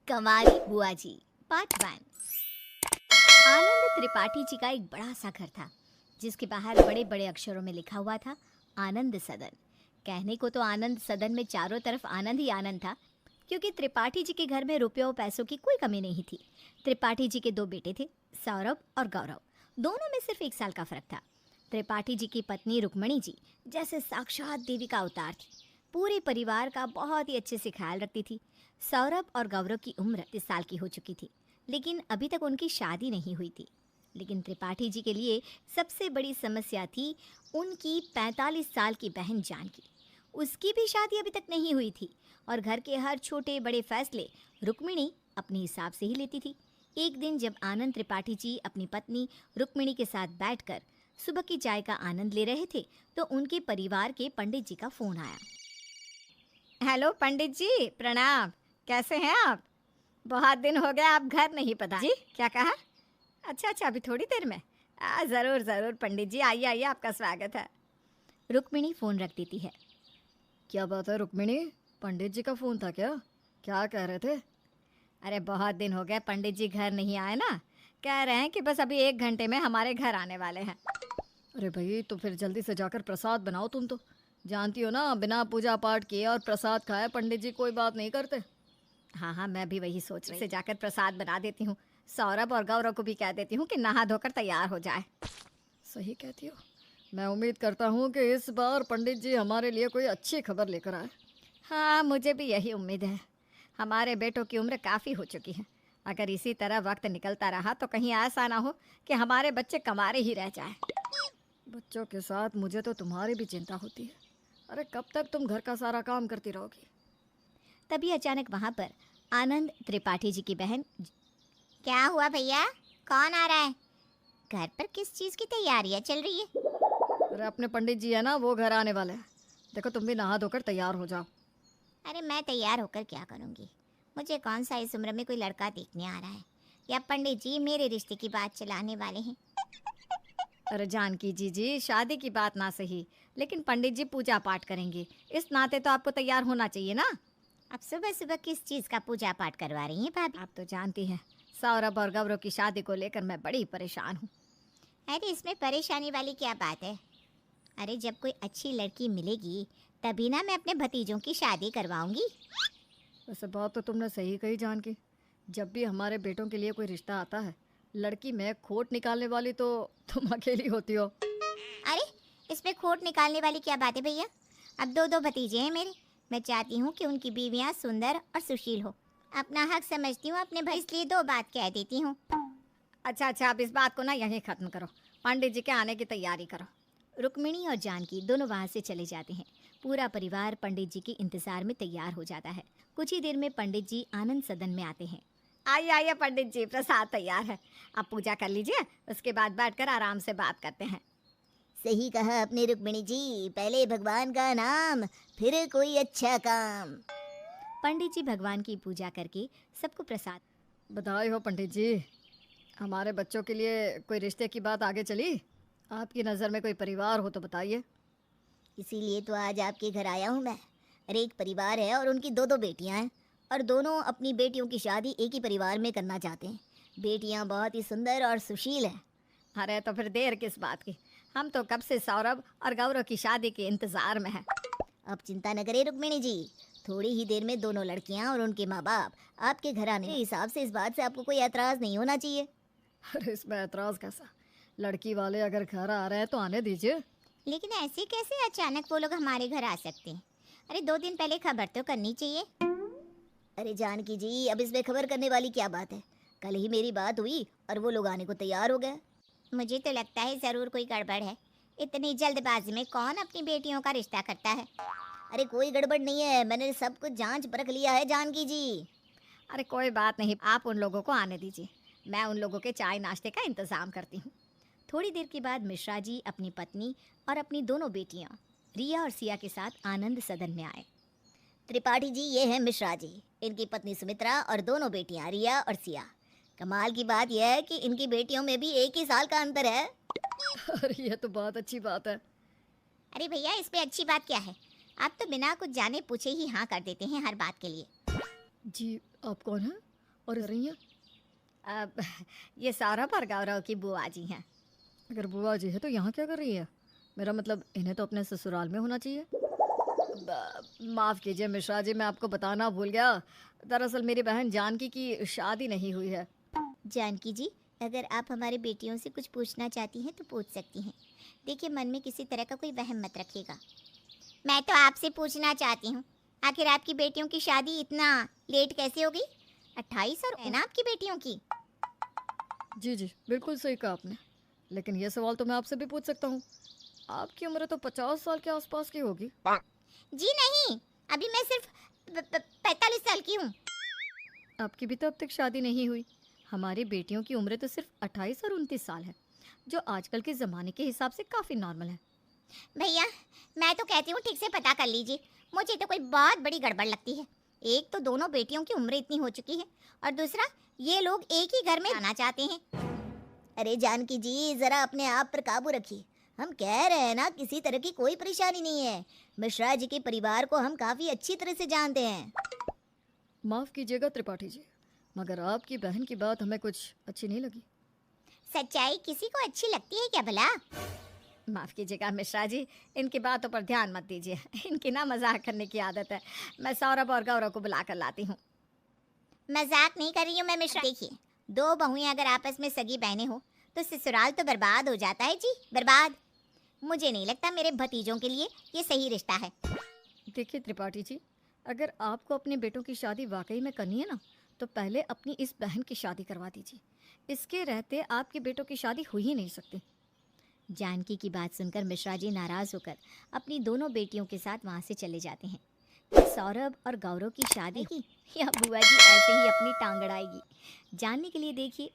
कमाली बुआ जी पार्ट 1। आनंद त्रिपाठी जी का एक बड़ा सा घर था जिसके बाहर बड़े बड़े अक्षरों में लिखा हुआ था आनंद सदन। कहने को तो आनंद सदन में चारों तरफ आनंद ही आनंद था, क्योंकि त्रिपाठी जी के घर में रुपयों पैसों की कोई कमी नहीं थी। त्रिपाठी जी के 2 बेटे थे, सौरभ और गौरव। दोनों में सिर्फ 1 साल का फर्क था। त्रिपाठी जी की पत्नी रुक्मणी जी जैसे साक्षात देवी का अवतार थी। पूरे परिवार का बहुत ही अच्छे से ख्याल रखती थी। सौरभ और गौरव की उम्र 30 साल की हो चुकी थी, लेकिन अभी तक उनकी शादी नहीं हुई थी। लेकिन त्रिपाठी जी के लिए सबसे बड़ी समस्या थी उनकी 45 साल की बहन जानकी। उसकी भी शादी अभी तक नहीं हुई थी और घर के हर छोटे बड़े फैसले रुक्मिणी अपने हिसाब से ही लेती थी। एक दिन जब आनंद त्रिपाठी जी अपनी पत्नी रुक्मिणी के साथ बैठकर सुबह की चाय का आनंद ले रहे थे तो उनके परिवार के पंडित जी का फोन आया। हेलो पंडित जी, प्रणाम। कैसे हैं आप? बहुत दिन हो गए, आप घर नहीं पता। जी क्या कहा? अच्छा, अभी थोड़ी देर में। ज़रूर ज़रूर पंडित जी, आइए आइए, आपका स्वागत है। रुक्मिणी फ़ोन रख देती है। क्या बात है रुक्मिणी, पंडित जी का फ़ोन था क्या? क्या कह रहे थे? अरे बहुत दिन हो गए पंडित जी घर नहीं आए ना। कह रहे हैं कि बस अभी 1 घंटे में हमारे घर आने वाले हैं। अरे भाई, तो फिर जल्दी से जाकर प्रसाद बनाओ। तुम तो जानती हो ना, बिना पूजा पाठ किए और प्रसाद खाए पंडित जी कोई बात नहीं करते। हाँ, मैं भी वही सोच रही हूँ। जाकर प्रसाद बना देती हूँ। सौरभ और गौरव को भी कह देती हूँ कि नहा धोकर तैयार हो जाए। सही कहती हो। मैं उम्मीद करता हूँ कि इस बार पंडित जी हमारे लिए कोई अच्छी खबर लेकर आए। हाँ, मुझे भी यही उम्मीद है। हमारे बेटों की उम्र काफ़ी हो चुकी है। अगर इसी तरह वक्त निकलता रहा तो कहीं ऐसा ना हो कि हमारे बच्चे कमारे ही रह जाएं। बच्चों के साथ मुझे तो तुम्हारी भी चिंता होती है। अरे कब तक तुम घर का सारा काम करती रहोगी? तभी अचानक वहाँ पर आनंद त्रिपाठी जी की बहन। क्या हुआ भैया, कौन आ रहा है? घर पर किस चीज़ की तैयारियाँ चल रही है? अरे अपने पंडित जी है ना, वो घर आने वाले हैं। देखो तुम भी नहा धोकर तैयार हो जाओ। अरे मैं तैयार होकर क्या करूँगी? मुझे कौन सा इस उम्र में कोई लड़का देखने आ रहा है, या पंडित जी मेरे रिश्ते की बात चलाने वाले हैं? अरे जानकी जी, शादी की बात ना सही, लेकिन पंडित जी पूजा पाठ करेंगे, इस नाते तो आपको तैयार होना चाहिए ना। अब सुबह सुबह किस चीज़ का पूजा पाठ करवा रही हैं भाभी? आप तो जानती हैं, सौरभ और गौरव की शादी को लेकर मैं बड़ी परेशान हूँ। अरे इसमें परेशानी वाली क्या बात है? अरे जब कोई अच्छी लड़की मिलेगी तभी ना मैं अपने भतीजों की शादी करवाऊंगी। वैसे बात तो तुमने सही कही जानकी। जब भी हमारे बेटों के लिए कोई रिश्ता आता है, लड़की में खोट निकालने वाली तो तुम अकेली होती हो। अरे इसमें खोट निकालने वाली क्या बात है भैया? अब 2 भतीजे हैं मेरे। मैं चाहती हूँ कि उनकी बीवियाँ सुंदर और सुशील हो। अपना हक समझती हूँ अपने भाई, इसलिए 2 बात कह देती हूँ। अच्छा, अब इस बात को ना यहीं ख़त्म करो, पंडित जी के आने की तैयारी करो। रुक्मिणी और जानकी दोनों वहाँ से चले जाते हैं। पूरा परिवार पंडित जी के इंतजार में तैयार हो जाता है। कुछ ही देर में पंडित जी आनंद सदन में आते हैं। आइए आइए पंडित जी, प्रसाद तैयार है। आप पूजा कर लीजिए, उसके बाद बैठकर आराम से बात करते हैं। सही कहा अपने रुक्मिणी जी, पहले भगवान का नाम फिर कोई अच्छा काम। पंडित जी भगवान की पूजा करके सबको प्रसाद। बधाई हो पंडित जी, हमारे बच्चों के लिए कोई रिश्ते की बात आगे चली। आपकी नज़र में कोई परिवार हो तो बताइए। इसीलिए तो आज आपके घर आया हूँ मैं। अरे एक परिवार है और उनकी 2 बेटियाँ हैं, और दोनों अपनी बेटियों की शादी एक ही परिवार में करना चाहते हैं। बेटियाँ बहुत ही सुंदर और सुशील हैं। अरे तो फिर देर किस बात की, हम तो कब से सौरभ और गौरव की शादी के इंतज़ार में हैं। अब चिंता न करें रुक्मिणी जी, थोड़ी ही देर में दोनों लड़कियाँ और उनके माँ बाप आपके घर आने के हिसाब से इस बात से आपको कोई एतराज़ नहीं होना चाहिए। अरे इसमें एतराज़ कैसा, लड़की वाले अगर घर आ रहे हैं तो आने दीजिए। लेकिन ऐसे कैसे अचानक वो लोग हमारे घर आ सकते हैं? अरे 2 दिन पहले खबर तो करनी चाहिए। अरे जानकी जी, अब इसमें खबर करने वाली क्या बात है? कल ही मेरी बात हुई और वो लोग आने को तैयार हो गए। मुझे तो लगता है ज़रूर कोई गड़बड़ है। इतनी जल्दबाजी में कौन अपनी बेटियों का रिश्ता करता है? अरे कोई गड़बड़ नहीं है, मैंने सब कुछ जांच परख लिया है जानकी जी। अरे कोई बात नहीं, आप उन लोगों को आने दीजिए, मैं उन लोगों के चाय नाश्ते का इंतज़ाम करती हूँ। थोड़ी देर के बाद मिश्रा जी अपनी पत्नी और अपनी 2 बेटियां रिया और सिया के साथ आनंद सदन में आए। त्रिपाठी जी, ये हैं मिश्रा जी, इनकी पत्नी सुमित्रा और 2 बेटियां रिया और सिया। कमाल की बात यह है कि इनकी बेटियों में भी 1 ही साल का अंतर है। अरे ये तो बहुत अच्छी बात है। अरे भैया, इसमें अच्छी बात क्या है? आप तो बिना कुछ जाने पूछे ही हाँ कर देते हैं हर बात के लिए। जी आप कौन हैं? और रही हैं? अब ये सौरभ और गौरव की बुआ जी हैं। अगर बुआ जी है तो यहाँ क्या कर रही है? मेरा मतलब इन्हें तो अपने ससुराल में होना चाहिए। माफ़ कीजिए मिश्रा जी, मैं आपको बताना भूल गया। दरअसल मेरी बहन जानकी की शादी नहीं हुई है। जानकी जी, अगर आप हमारी बेटियों से कुछ पूछना चाहती हैं तो पूछ सकती हैं। देखिए, मन में किसी तरह का कोई वहम मत रखिएगा। मैं तो आपसे पूछना चाहती हूँ, आखिर आपकी बेटियों की शादी इतना लेट कैसे हो गई? 28 और है ना आपकी बेटियों की? जी जी, बिल्कुल सही कहा आपने। लेकिन ये सवाल तो मैं आपसे भी पूछ सकता हूँ। आपकी उम्र तो 50 साल के आसपास की होगी। जी नहीं, अभी मैं सिर्फ 45 साल की हूँ। आपकी भी तो अब तक शादी नहीं हुई। हमारी बेटियों की उम्र तो सिर्फ 28 और 29 साल है, जो आजकल के ज़माने के हिसाब से काफ़ी नॉर्मल है। भैया, मैं तो कहती हूँ ठीक से पता कर लीजिए। मुझे तो कोई बहुत बड़ी गड़बड़ लगती है। एक तो दोनों बेटियों की उम्र इतनी हो चुकी है, और दूसरा ये लोग एक ही घर में आना चाहते हैं। अरे जानकी जी, जरा अपने आप पर काबू रखिए। हम कह रहे हैं ना, किसी तरह की कोई परेशानी नहीं है। मिश्रा जी के परिवार को हम काफी अच्छी तरह से जानते हैं। माफ़ कीजिएगा त्रिपाठी जी, मगर आपकी बहन की बात हमें कुछ अच्छी नहीं लगी। सच्चाई किसी को अच्छी लगती है क्या भला? माफ़ कीजिएगा मिश्रा जी, इनकी बातों पर ध्यान मत दीजिए। इनकी ना मजाक करने की आदत है। मैं सौरभ और गौरव को बुला कर लाती हूँ। मजाक नहीं कर रही हूँ मैं मिश्रा। देखिए, दो बहुएं अगर आपस में सगी बहनें हो तो ससुराल तो बर्बाद हो जाता है जी, बर्बाद। मुझे नहीं लगता मेरे भतीजों के लिए ये सही रिश्ता है। देखिए त्रिपाठी जी, अगर आपको अपने बेटों की शादी वाकई में करनी है ना, तो पहले अपनी इस बहन की शादी करवा दीजिए। इसके रहते आपके बेटों की शादी हो ही नहीं सकती। जानकी की बात सुनकर मिश्रा जी नाराज होकर अपनी दोनों बेटियों के साथ वहां से चले जाते हैं। तो सौरभ और गौरव की शादी की या बुआ जी ऐसे ही अपनी टांग अड़ाएगी, जानने के लिए देखिए